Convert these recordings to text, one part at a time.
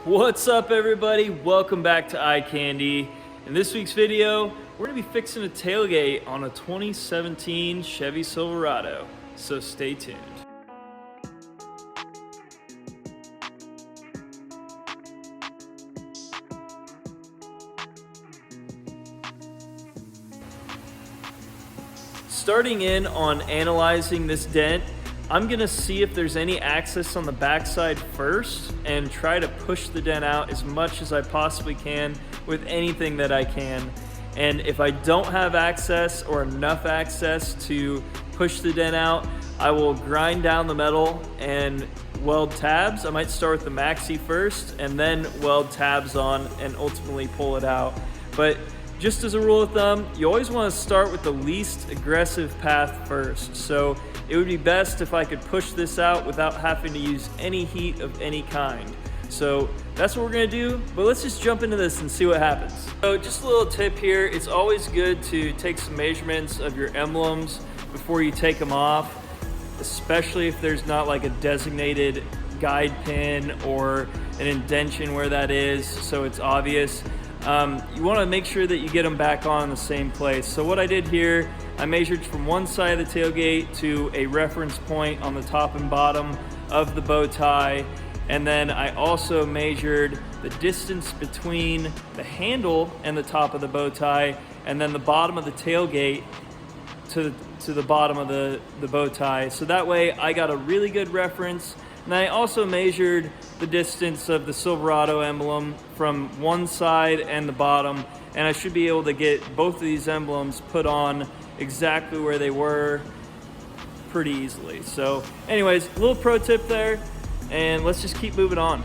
What's up, everybody? Welcome back to Eye Candy. In this week's video, we're gonna be fixing a tailgate on a 2017 Chevy Silverado, so stay tuned. Starting in on analyzing this dent, I'm gonna see if there's any access on the backside first and try to push the dent out as much as I possibly can with anything that I can. And if I don't have access or enough access to push the dent out, I will grind down the metal and weld tabs. I might start with the maxi first and then weld tabs on and ultimately pull it out. But just as a rule of thumb, you always want to start with the least aggressive path first. So it would be best if I could push this out without having to use any heat of any kind. So that's what we're gonna do, but let's just jump into this and see what happens. So just a little tip here, it's always good to take some measurements of your emblems before you take them off, especially if there's not like a designated guide pin or an indentation where that is, so it's obvious. You want to make sure that you get them back on in the same place. So what I did here, I measured from one side of the tailgate to a reference point on the top and bottom of the bow tie, and then I also measured the distance between the handle and the top of the bow tie, and then the bottom of the tailgate to the bottom of the bow tie. So that way I got a really good reference. And I also measured the distance of the Silverado emblem from one side and the bottom, and I should be able to get both of these emblems put on exactly where they were pretty easily. So anyways, a little pro tip there, and let's just keep moving on.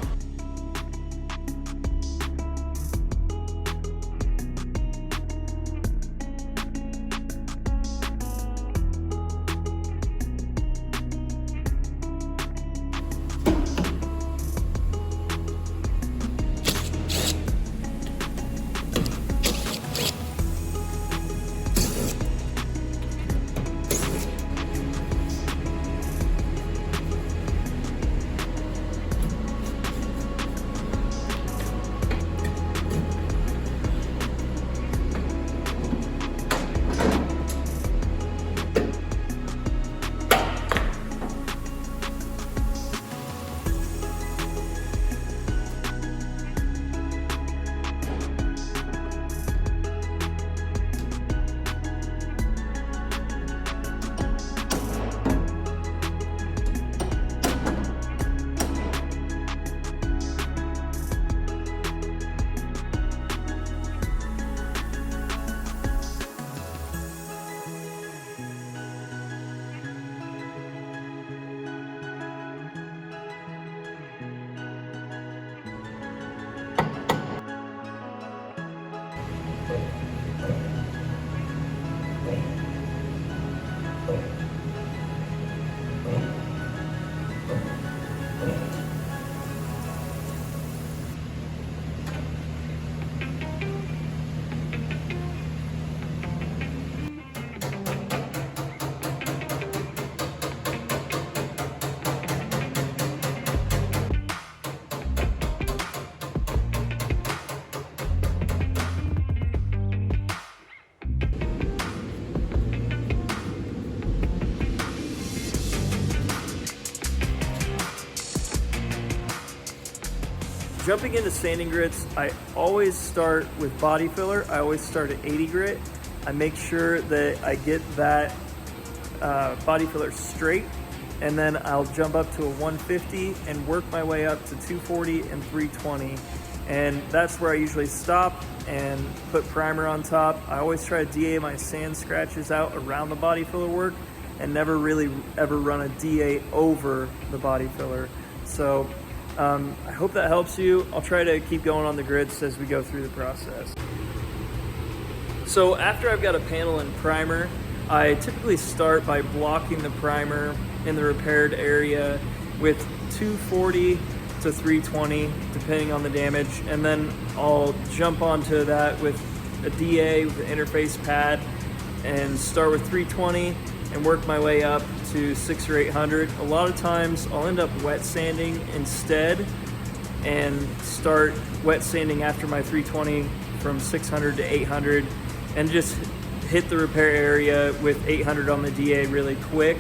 Jumping into sanding grits, I always start with body filler. I always start at 80 grit. I make sure that I get that body filler straight, and then I'll jump up to a 150 and work my way up to 240 and 320. And that's where I usually stop and put primer on top. I always try to DA my sand scratches out around the body filler work and never really ever run a DA over the body filler. So I hope that helps you. I'll try to keep going on the grits as we go through the process. So after I've got a panel in primer, I typically start by blocking the primer in the repaired area with 240 to 320, depending on the damage, and then I'll jump onto that with a DA with an interface pad and start with 320 and work my way up to 600 or 800. A lot of times I'll end up wet sanding instead, and start wet sanding after my 320 from 600 to 800, and just hit the repair area with 800 on the DA really quick,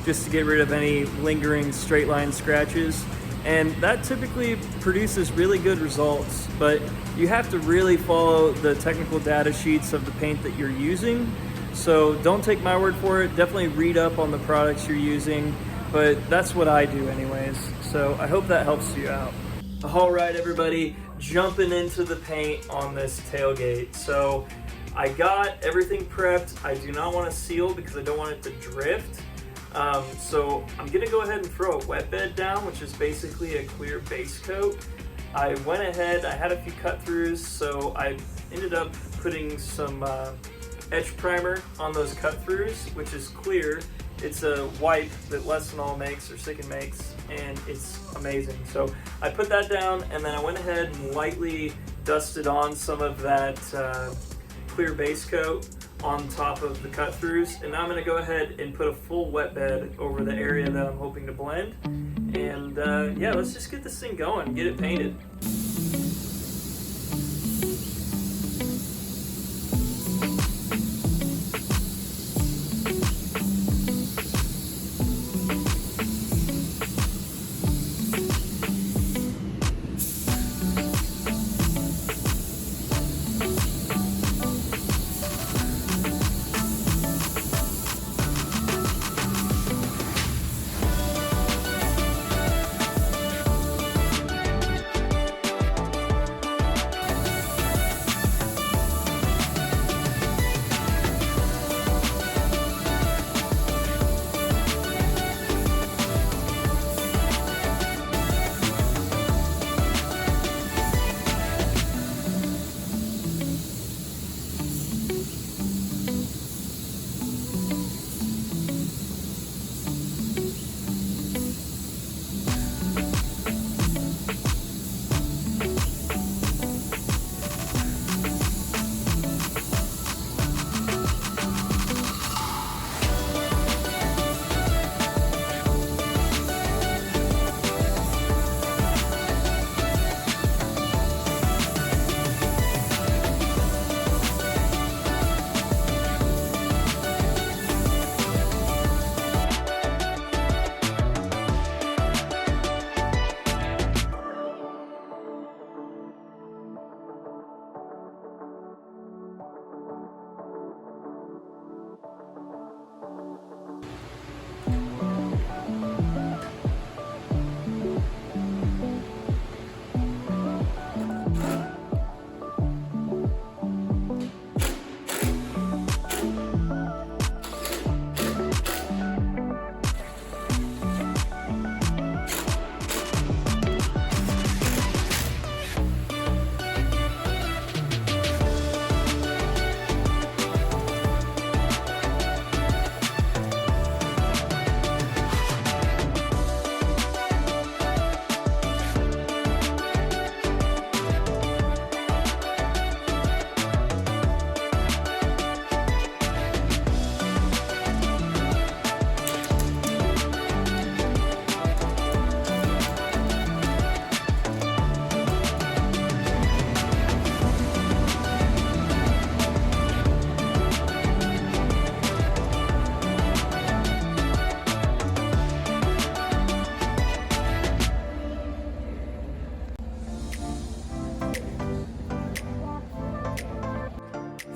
just to get rid of any lingering straight line scratches. And that typically produces really good results, but you have to really follow the technical data sheets of the paint that you're using. So don't take my word for it, definitely read up on the products you're using, but that's what I do anyways. So I hope that helps you out. All right, everybody, jumping into the paint on this tailgate. So I got everything prepped. I do not want to seal because I don't want it to drift. So I'm gonna go ahead and throw a wet bed down, which is basically a clear base coat. I went ahead, I had a few cut throughs, so I ended up putting some etch primer on those cut throughs, which is clear. It's a wipe that Less Than All makes, or Sicken makes, and it's amazing. So I put that down, and then I went ahead and lightly dusted on some of that clear base coat on top of the cut throughs, and now I'm going to go ahead and put a full wet bed over the area that I'm hoping to blend. And yeah, let's just get this thing going, get it painted.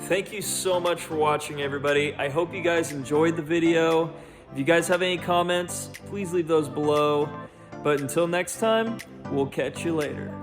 Thank you so much for watching, everybody. I hope you guys enjoyed the video. If you guys have any comments, please leave those below. But until next time, we'll catch you later.